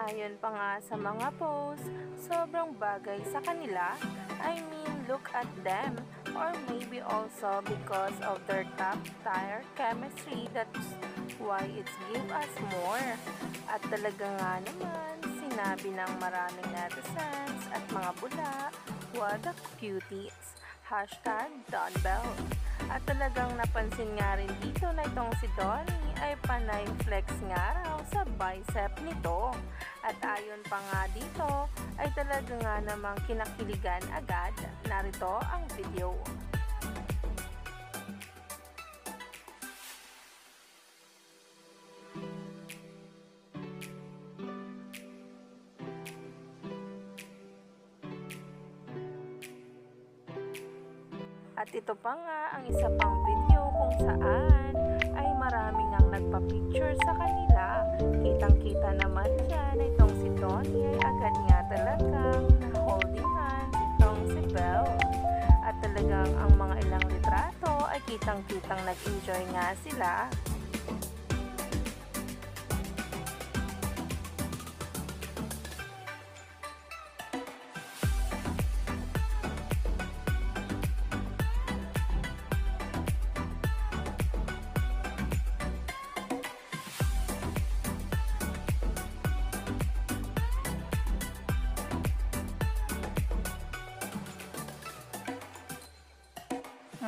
Ayon pa nga sa mga posts, sobrang bagay sa kanila. I mean, look at them. Or maybe also because of their top-tier chemistry, that's why it's give us more. At talaga nga naman, sinabi ng maraming netizens at mga bula, what a cuties. Hashtag Donbell. At talagang napansin nga rin dito na itong si Donnie ay panay flex nga raw sa bicep nito. At ayon pa nga dito ay talaga nga namang kinakiligan agad. Narito ang video. At ito pa nga ang isa pang video kung saan ay maraming ang nagpa-picture sa kanila. Kitang-kita naman dyan na itong si Donnie ay agad nga talagang na-holding hands itong si Belle. At talagang ang mga ilang litrato ay kitang-kitang nag-enjoy nga sila.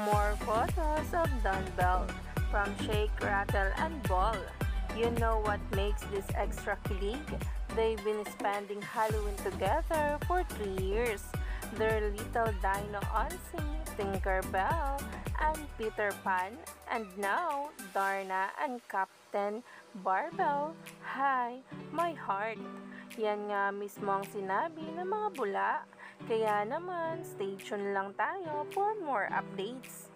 More photos of Donbell from Shake, Rattle, and Ball. You know what makes this extra kilig? They've been spending Halloween together for 3 years. Their little dino Onsi, Tinkerbell, and Peter Pan, and now Darna and Captain Barbell. Hi, my heart. Yan nga mismo ang sinabi ng mga bula. Kaya naman, stay tuned lang tayo for more updates.